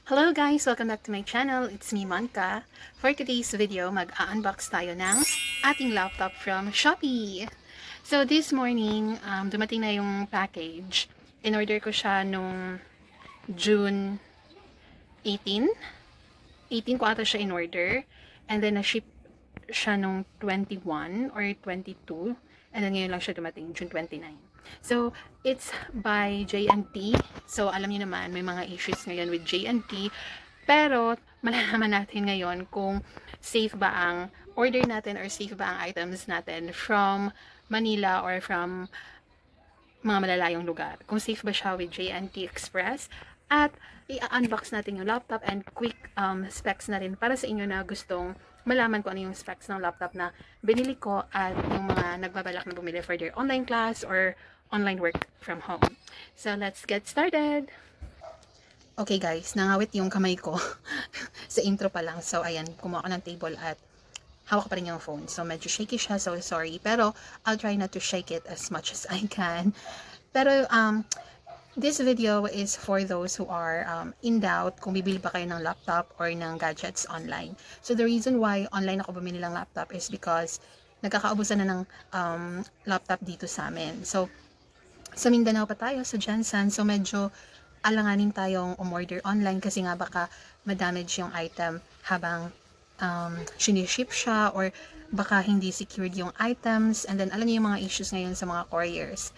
Hello guys! Welcome back to my channel. It's me, Monica. For today's video, mag-unbox tayo ng ating laptop from Shopee. So this morning, dumating na yung package. In-order ko siya nung June 18. 18 ko ata siya in-order. And then na-ship siya nung 21 or 22. And then ngayon lang siya dumating, June 29. So, it's by J&T. So, alam niyo naman, may mga issues ngayon with J&T. Pero, malalaman natin ngayon kung safe ba ang order natin or safe ba ang items natin from Manila or from mga malalayong lugar. Kung safe ba siya with J&T Express. At, i-unbox natin yung laptop and quick specs na rin para sa inyo na gustong malaman ko ano yung specs ng laptop na binili ko at yung mga nagbabalak na bumili for their online class or online work from home. So, let's get started! Okay guys, nangawit yung kamay ko sa intro pa lang. So, ayan, kumuha ko ng table at hawak pa rin yung phone. So, medyo shaky siya, so sorry. Pero, I'll try not to shake it as much as I can. Pero, this video is for those who are in doubt kung bibili ba kayo ng laptop or ng gadgets online. So, the reason why online ako bumili ng laptop is because nagkakaubusan na ng laptop dito sa amin. So, sa Mindanao pa tayo, sa Jansan, so medyo alanganin tayong umorder online kasi nga baka madamage yung item habang siniship siya or baka hindi secured yung items, and then alam niyo yung mga issues ngayon sa mga couriers.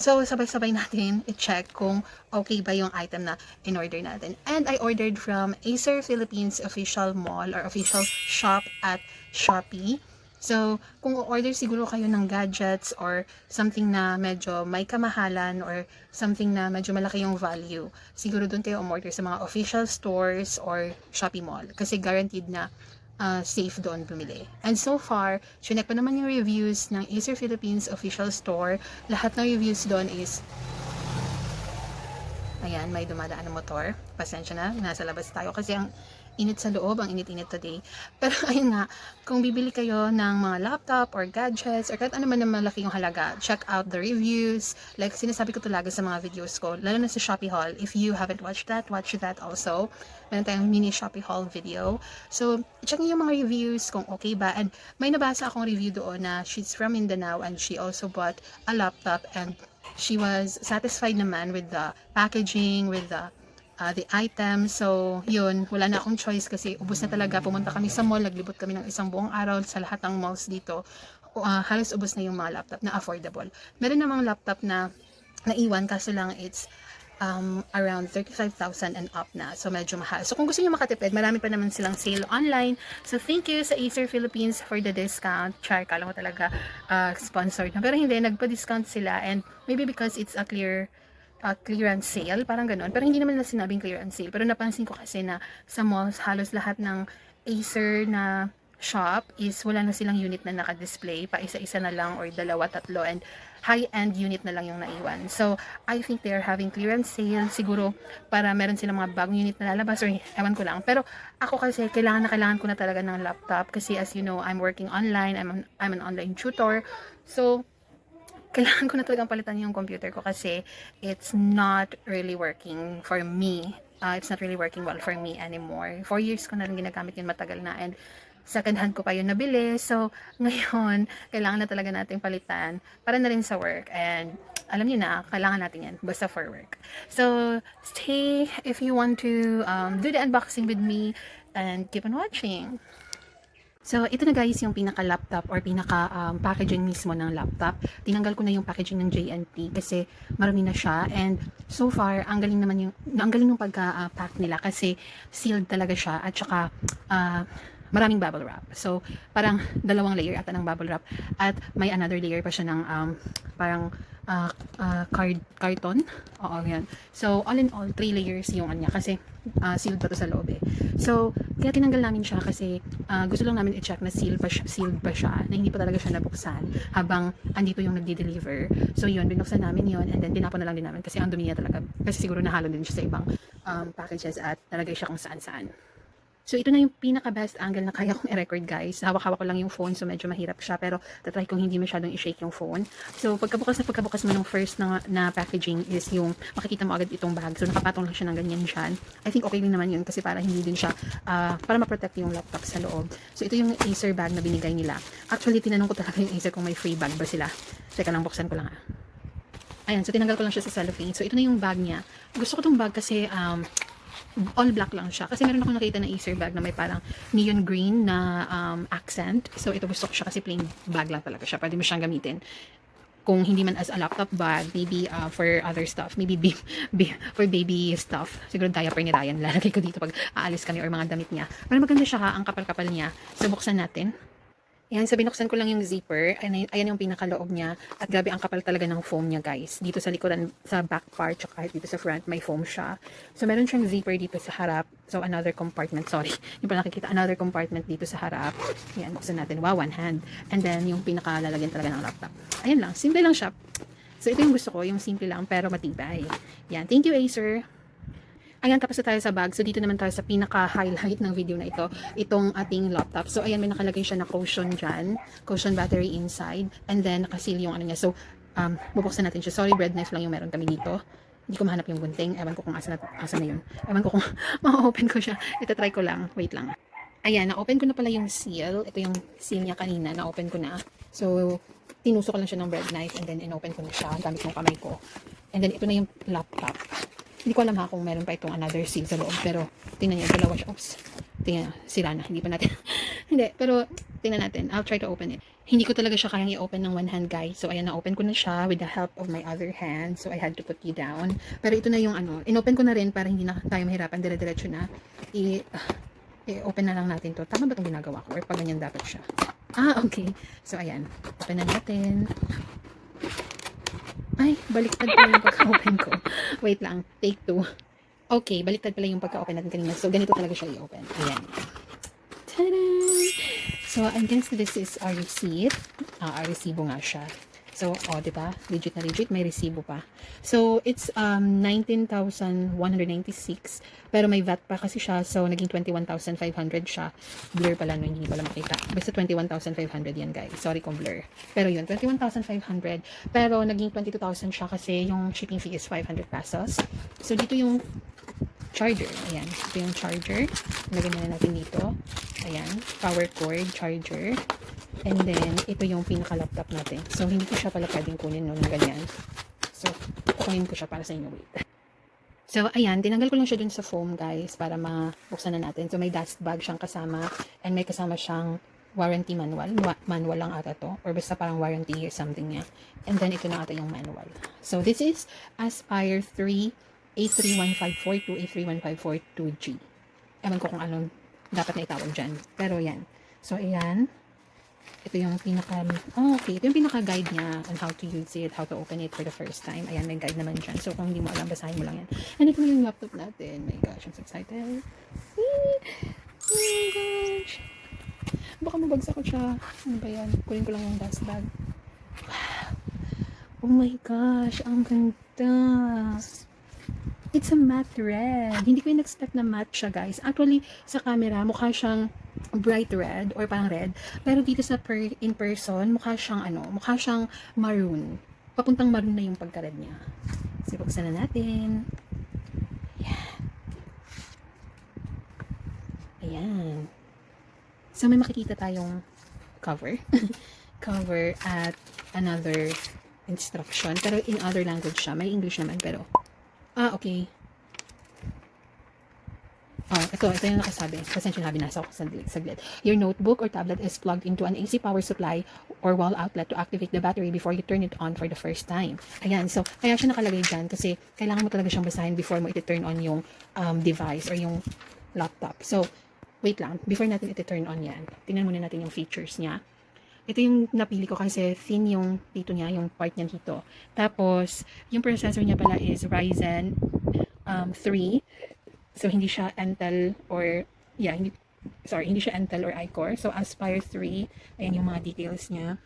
So, sabay-sabay natin i-check kung okay ba yung item na in-order natin. And I ordered from Acer Philippines official mall or official shop at Shopee. So, kung order siguro kayo ng gadgets or something na medyo may kamahalan or something na medyo malaki yung value, siguro doon kayo umorder sa mga official stores or Shopee Mall. Kasi guaranteed na safe doon bumili. And so far, chinek pa naman yung reviews ng Acer Philippines Official Store. Lahat ng reviews doon is ayan, may dumadaan na motor. Pasensya na, nasa labas tayo kasi ang init sa loob, ang init-init today. Pero ayun nga, kung bibili kayo ng mga laptop or gadgets or kahit ano man na malaki yung halaga, check out the reviews. Like sinasabi ko talaga sa mga videos ko, lalo na sa Shopee haul. If you haven't watched that, watch that also. Meron tayong mini Shopee haul video. So, check niyo yung mga reviews kung okay ba. And may nabasa akong review doon na she's from Mindanao and she also bought a laptop and she was satisfied naman with the packaging, with the items. So, yun, wala na akong choice kasi ubos na talaga. Pumunta kami sa mall, naglibot kami ng isang buong araw sa lahat ng malls dito. Halos ubos na yung mga laptop na affordable. Meron namang laptop na naiwan, kaso lang it's around 35,000 and up na. So, medyo mahal. So, kung gusto niyo makatipid, marami pa naman silang sale online. So, thank you sa Acer Philippines for the discount. Char, kala ko talaga sponsored na. Pero hindi, nagpa-discount sila and maybe because it's a clearance sale, parang ganoon. Pero hindi naman na sinabing clearance sale. Pero napansin ko kasi na sa malls, halos lahat ng Acer na shop is wala na silang unit na naka-display. Pa isa-isa na lang or dalawa, tatlo. And high-end unit na lang yung naiwan. So, I think they're having clearance sale. Siguro para meron silang mga bagong unit na lalabas or ewan ko lang. Pero ako kasi kailangan ko na talaga ng laptop kasi as you know, I'm working online. I'm an online tutor. So, kailangan ko na talagang palitan yung computer ko kasi it's not really working for me. It's not really working well for me anymore. 4 years ko na rin ginagamit yun, matagal na. And second hand ko pa yun nabili. So, ngayon, kailangan na talaga natin palitan para na rin sa work. And alam niyo na, kailangan natin yan. Basta for work. So, stay if you want to do the unboxing with me and keep on watching. So, ito na guys yung pinaka-laptop or pinaka-packaging mismo ng laptop. Tinanggal ko na yung packaging ng J&T kasi marami na siya. And so far, ang galing ng pagka-pack nila kasi sealed talaga siya at saka maraming bubble wrap. So, parang 2 layer ata ng bubble wrap at may another layer pa siya ng parang carton. Oo, yan. So, all in all, 3 layers yung anya kasi sealed pa to sa loob eh. So, kaya tinanggal namin siya kasi gusto lang namin i-check na sealed pa siya, na hindi pa talaga siya nabuksan habang andito yung nagde-deliver. So, yun, binuksan namin yun and then tinapon na lang din namin kasi ang dumi niya talaga. Kasi siguro nahalo din siya sa ibang packages at nalagay siya kung saan-saan. So, ito na yung pinaka-best angle na kaya kong i-record, guys. Hawak-hawak ko lang yung phone, so medyo mahirap siya. Pero, tatry kong hindi masyadong i-shake yung phone. So, pagkabukas mo ng first na packaging is yung makikita mo agad itong bag. So, nakapatong lang siya ng ganyan dyan. I think okay din naman yun kasi para hindi din siya, para ma-protect yung laptop sa loob. So, ito yung Acer bag na binigay nila. Actually, tinanong ko talaga yung Acer kung may free bag ba sila. Teka lang, buksan ko lang Ayan, so tinanggal ko lang siya sa cellophane. So, ito na yung bag niya. Gusto ko tong bag kasi, all black lang siya. Kasi meron akong nakita na Acer bag na may parang neon green na accent. So, ito gusto ko siya kasi plain bag lang talaga siya. Pwede mo siyang gamitin. Kung hindi man as a laptop bag, maybe for other stuff. Maybe for baby stuff. Siguro diaper ni Ryan. Lalagay ko dito pag aalis kami or mga damit niya. Pero maganda siya ha, ang kapal-kapal niya. So, buksan natin. Ayan, so binuksan ko lang yung zipper. Ayan yung pinakaloob niya. At grabe, ang kapal talaga ng foam niya, guys. Dito sa likuran, sa back part, tsaka kahit dito sa front, may foam siya. So, meron siyang zipper dito sa harap. So, another compartment, sorry. Yung pala nakikita, another compartment dito sa harap. Ayan, buksan natin. Wow, one hand. And then, yung pinakalalagyan talaga ng laptop. Ayan lang, simple lang siya. So, ito yung gusto ko, yung simple lang, pero matibay. Ayan, thank you, Acer. Ayan, tapos na tayo sa bag. So, dito naman tayo sa pinaka-highlight ng video na ito. Itong ating laptop. So, ayan, may nakalagay siya na cushion dyan. Cushion battery inside. And then, nakasil yung ano niya. So, bubuksan natin siya. Sorry, bread knife lang yung meron kami dito. Hindi ko mahanap yung gunting. Ewan ko kung asa na yun. Ewan ko kung ma-open ko siya. Ito, try ko lang. Wait lang. Ayan, na-open ko na pala yung seal. Ito yung seal niya kanina. Na-open ko na. So, tinusok ko lang siya ng bread knife. And then, in-open ko na siya. Gamit yung kamay ko. And then, ito na yung laptop. Hindi ko alam ha kung meron pa itong another seal sa loob. Pero, tingnan niyo, dalawa siya. Oops. Tingnan, sira na. Hindi pa natin. Hindi, pero, tingnan natin. I'll try to open it. Hindi ko talaga siya kayang i-open ng one hand, guys. So, ayan, na-open ko na siya with the help of my other hand. So, I had to put you down. Pero, ito na yung ano. In-open ko na rin para hindi na tayo mahirapan. Dire-diretso na. I-open na lang natin to. Tama ba itong ginagawa ko? Or pag ganyan dapat siya? Okay. So, ayan. Open na natin. Ay, baliktad pala yung pagka-open ko. Wait lang, take 2. Okay, baliktad pala yung pagka-open natin kanina. So, ganito talaga siya i-open. Ayan. Tada! So, I guess this is our receipt. Our resibo nga siya. So, diba? Legit na legit. May resibo pa. So, it's 19,196. Pero may VAT pa kasi siya. So, naging 21,500 siya. Blur pala, no? Hindi pala makita. Basta 21,500 yan, guys. Sorry kung blur. Pero yun, 21,500. Pero, naging 22,000 siya kasi yung shipping fee is 500 pesos. So, dito yung charger. Ayan. Ito yung charger. Lagyan na natin dito. Ayan. Power cord, charger. And then, ito yung pinaka-laptop natin. So, hindi ko siya pala pwedeng kunin nun na ganyan. So, kukunin ko siya para sa inyo. Wait. So, ayan. Tinanggal ko lang siya dun sa foam, guys, para mabuksan na natin. So, may dust bag siyang kasama. And may kasama siyang warranty manual. Manual lang ata to. Or basta parang warranty or something niya. And then, ito na ata yung manual. So, this is Aspire 3 A31542 A31542G. Ewan ko kung anong dapat na itawag dyan. Pero, yan. So, ayan. Ito yung okay. Ito yung pinaka-guide niya on how to use it, how to open it for the first time. Ayan, may guide naman dyan. So, kung hindi mo alam, basahin mo lang yan. And ito na yung laptop natin. My gosh, I'm so excited. Oh my gosh. Baka mabagsak ko siya. Ano ba yan? Kunin ko lang yung dust bag. Oh my gosh, ang ganda. It's a matte red. Hindi ko yung expect na matte siya, guys. Actually, sa camera, mukha siyang bright red or parang red. Pero dito sa in person, mukha siyang maroon. Papuntang maroon na yung pagka-red niya. So, buksan na natin. Ayan. Ayan. So, may makikita tayong cover. Cover at another instruction. Pero in other language siya. May English naman, pero okay. Ito yung nakasabi. Pasensya na, binasa ko saglit. Your notebook or tablet is plugged into an AC power supply or wall outlet to activate the battery before you turn it on for the first time. Ayan, so, kaya siya nakalagay dyan kasi kailangan mo talaga siyang basahin before mo iti-turn on yung device or yung laptop. So, wait lang. Before natin iti-turn on yan, tingnan muna natin yung features niya. Ito yung napili ko kasi thin yung dito niya, yung part niya dito. Tapos, yung processor niya pala is Ryzen 3. So, hindi siya Intel or, hindi siya Intel or iCore. So, Aspire 3. Ayan yung mga details niya.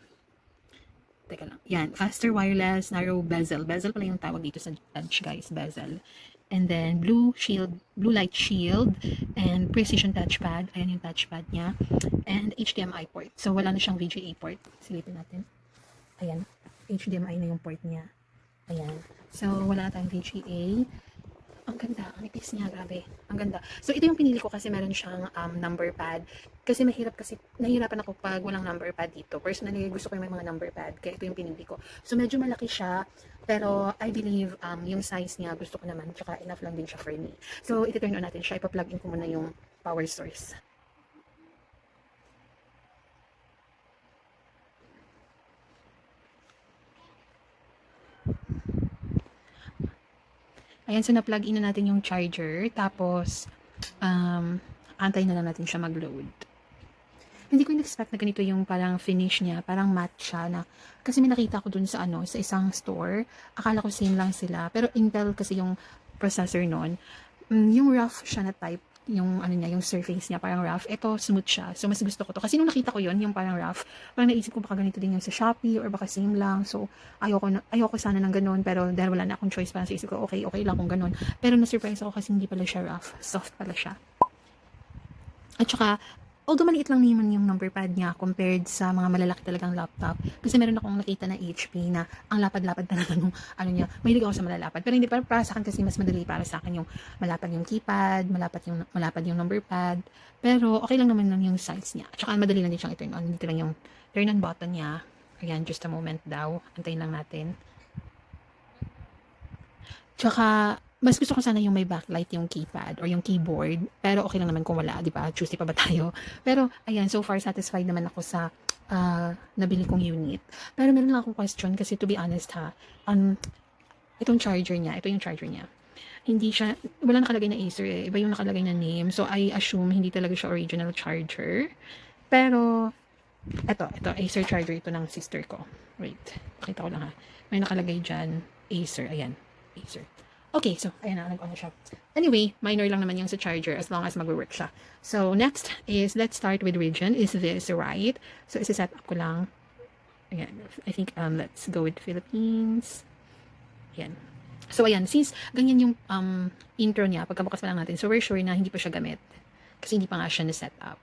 Teka lang. Yan. Faster wireless, narrow bezel. Bezel pala yung tawag dito sa edge, guys. Bezel. and then blue light shield, and precision touchpad. Ayan yung touchpad niya, and HDMI port. So wala na siyang VGA port. Silipin natin. Ayan, HDMI na yung port niya. Ayan. So wala na tayong VGA. Ang ganda, ang nipis niya, grabe. Ang ganda. So, ito yung pinili ko kasi meron siyang number pad. Kasi nahihirapan ako pag walang number pad dito. Personally, gusto ko yung may mga number pad. Kaya ito yung pinili ko. So, medyo malaki siya. Pero, I believe, yung size niya, gusto ko naman. Tsaka, enough lang din siya for me. So, iti-turn on natin siya. Ipa-plug in ko muna yung power source. Ayan, so na-plug in na natin yung charger. Tapos, antay na lang natin siya mag-load. Hindi ko in-expect na ganito yung parang finish niya. Parang matte siya na. Kasi may nakita ko dun sa sa isang store. Akala ko same lang sila. Pero Intel kasi yung processor nun. Yung rough siya na type. Yung yung surface niya parang rough. Ito smooth siya. So mas gusto ko to. Kasi nung nakita ko yon yung parang rough, parang naisip ko baka ganito din yung sa Shopee or baka same lang. So ayoko sana ng ganun, pero dahil wala na akong choice, parang sa isip ko okay lang kung ganun. Pero na-surprise ako kasi hindi pala siya rough. Soft pala siya. At saka although maliit lang naman yung number pad niya compared sa mga malalaki talagang laptop. Kasi meron akong nakita na HP na ang lapad-lapad talaga nung niya. Mahilig ako sa malalapad. Pero hindi para sa akin kasi mas madali para sa akin yung malapad yung keypad, malapad yung number pad. Pero okay lang naman yung size niya. At saka madali lang din siyang i-turn on. Dito lang yung turn on button niya. Ayan, just a moment daw. Antayin lang natin. Tsaka, mas gusto ko sana yung may backlight yung keypad or yung keyboard. Pero okay lang naman kung wala, di ba? Choosy pa ba tayo? Pero, ayan, so far satisfied naman ako sa nabili kong unit. Pero meron lang akong question kasi to be honest ha, itong charger niya, ito yung charger niya. Hindi siya, wala nakalagay na Acer eh. Iba yung nakalagay na name. So, I assume hindi talaga siya original charger. Pero, ito, Acer charger ito ng sister ko. Wait, pakita ko lang ha. May nakalagay dyan, Acer, ayan, Acer. Okay, so, ayan na, nag-on na siya. Anyway, minor lang naman yung sa charger as long as mag-work siya. So, next is, let's start with region. Is this right? So, isa-set up ko lang. Ayan, I think, let's go with Philippines. Ayan. So, ayan, since ganyan yung intro niya, pagkabukas pa lang natin, so we're sure na hindi pa siya gamit. Kasi hindi pa nga siya na-set up.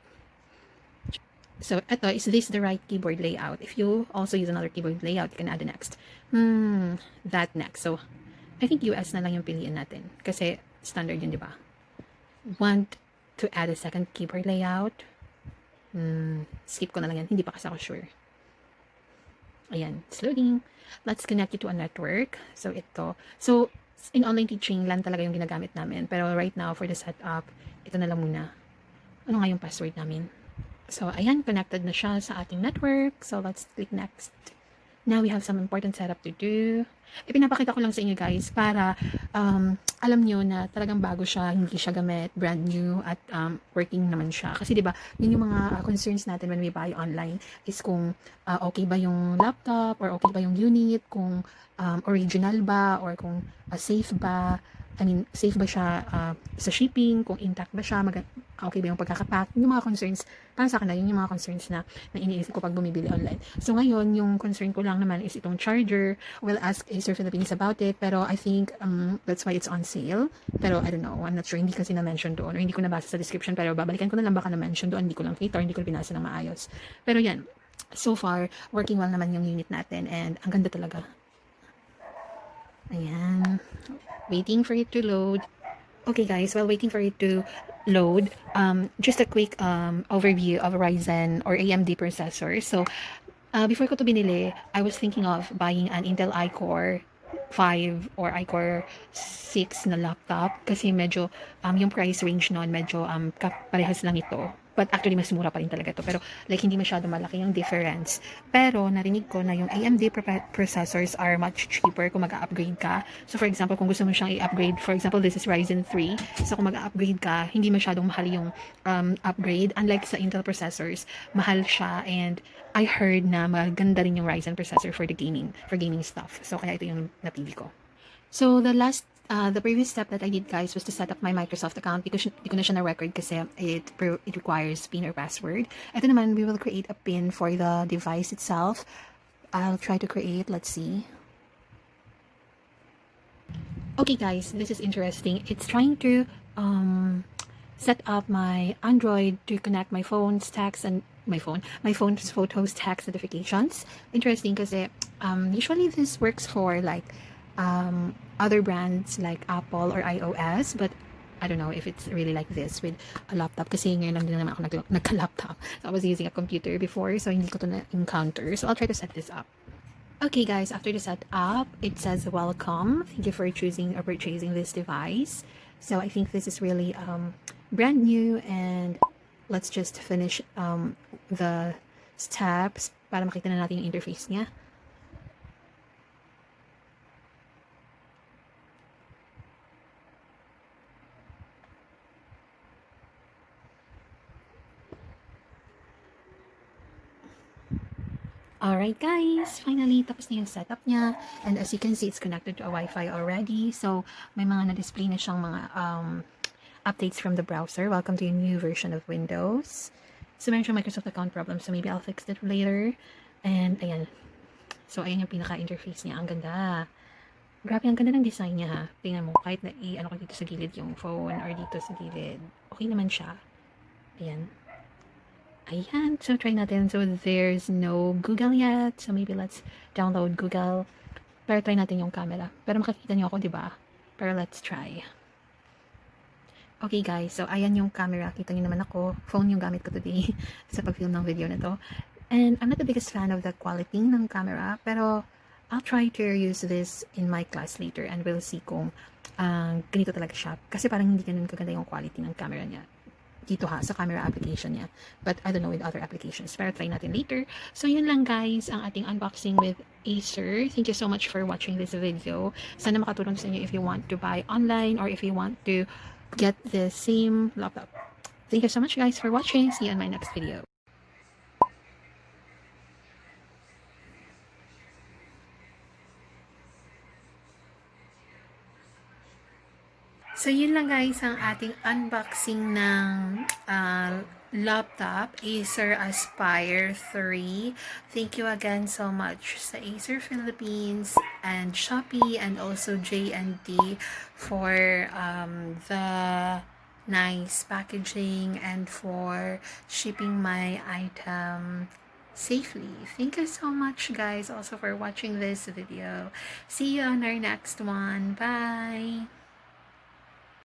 So, ito, is this the right keyboard layout? If you also use another keyboard layout, you can add the next. That next. So, I think US na lang yung piliin natin. Kasi standard yun, di ba? Want to add a second keyboard layout? Skip ko na lang yan. Hindi pa kasi ako sure. Ayan, it's loading. Let's connect it to a network. So, ito. So, in online teaching, LAN talaga yung ginagamit namin. Pero right now, for the setup, ito na lang muna. Ano nga yung password namin? So, ayan, connected na siya sa ating network. So, let's click next. Now, we have some important setup to do. Ipinapakita ko lang sa inyo guys para alam nyo na talagang bago siya, hindi siya gamit, brand new, at working naman siya. Kasi diba, yun yung mga concerns natin when we buy online is kung okay ba yung laptop or okay ba yung unit, kung original ba or kung safe ba. I mean, safe ba siya sa shipping, kung intact ba siya, okay ba yung pagkakapack, yung mga concerns, para sa akin na, yun yung mga concerns na iniisip ko pag bumibili online. So ngayon, yung concern ko lang naman is itong charger. We'll ask Acer Philippines about it, pero I think that's why it's on sale. Pero I don't know, I'm not sure, hindi kasi na-mention doon, or hindi ko nabasa sa description, pero babalikan ko na lang baka na-mention doon, hindi ko lang kita, or hindi ko binasa ng maayos. Pero yan, so far, working well naman yung unit natin, and ang ganda talaga. Ayan. Waiting for it to load. Okay guys, while waiting for it to load, just a quick overview of Ryzen or AMD processors. So, before ko to binili, I was thinking of buying an Intel iCore 5 or iCore 6 na laptop kasi medyo yung price range noon medyo parehas lang ito. But actually, mas mura pa rin talaga ito. Pero like, hindi masyado malaki yung difference. Pero narinig ko na yung AMD processors are much cheaper kung mag-upgrade ka. So for example, kung gusto mo siyang i-upgrade, for example, this is Ryzen 3. So kung mag-upgrade ka, hindi masyadong mahal yung upgrade. Unlike sa Intel processors, mahal siya. And I heard na maganda rin yung Ryzen processor for gaming stuff. So kaya ito yung napili ko. So the previous step that I did guys was to set up my Microsoft account because hindi ko na siya na-record kasi it requires PIN or password. Ito naman, we will create a PIN for the device itself. I'll try to create, let's see. Okay guys, this is interesting. It's trying to set up my Android to connect my phone's text and my phone's photos text notifications. Interesting kasi usually this works for like other brands like Apple or iOS, but I don't know if it's really like this with a laptop kasi ngayon lang din naman ako nagka-laptop. So I was using a computer before, so hindi ko to na-encounter. So I'll try to set this up. Okay guys, after the setup, it says welcome. Thank you for choosing or purchasing this device. So I think this is really brand new, and let's just finish the steps para makita na natin yung interface niya. Alright guys, finally tapos na yung setup niya, and as you can see, it's connected to a Wi-Fi already. So may mga na-display na siyang mga updates from the browser. Welcome to a new version of Windows. So meron siyang Microsoft account problem, so maybe I'll fix it later. And ayan, so ayan yung pinaka-interface niya. Ang ganda. Grabe, ang ganda ng design niya ha. Tingnan mo, kahit na ano ko dito sa gilid yung phone or dito sa gilid, okay naman siya. Ayan. Ayan, so try natin. So there's no Google yet. So maybe let's download Google. Pero try natin yung camera. Pero makikita niyo ako, di ba? Pero let's try. Okay guys, so ayan yung camera. Kita niyo naman ako. Phone yung gamit ko today sa pag-film ng video na to. And I'm not the biggest fan of the quality ng camera. Pero I'll try to use this in my class later and we'll see kung ganito talaga siya. Kasi parang hindi ganun kaganda yung quality ng camera niya dito ha, sa camera application niya. But I don't know with other applications. Pero try natin later. So yun lang guys, ang ating unboxing with Acer. Thank you so much for watching this video. Sana makatulong sa inyo if you want to buy online or if you want to get the same laptop. Thank you so much guys for watching. See you in my next video. So, yun lang guys ang ating unboxing ng laptop, Acer Aspire 3. Thank you again so much sa Acer Philippines and Shopee and also J&T for the nice packaging and for shipping my item safely. Thank you so much guys also for watching this video. See you on our next one. Bye!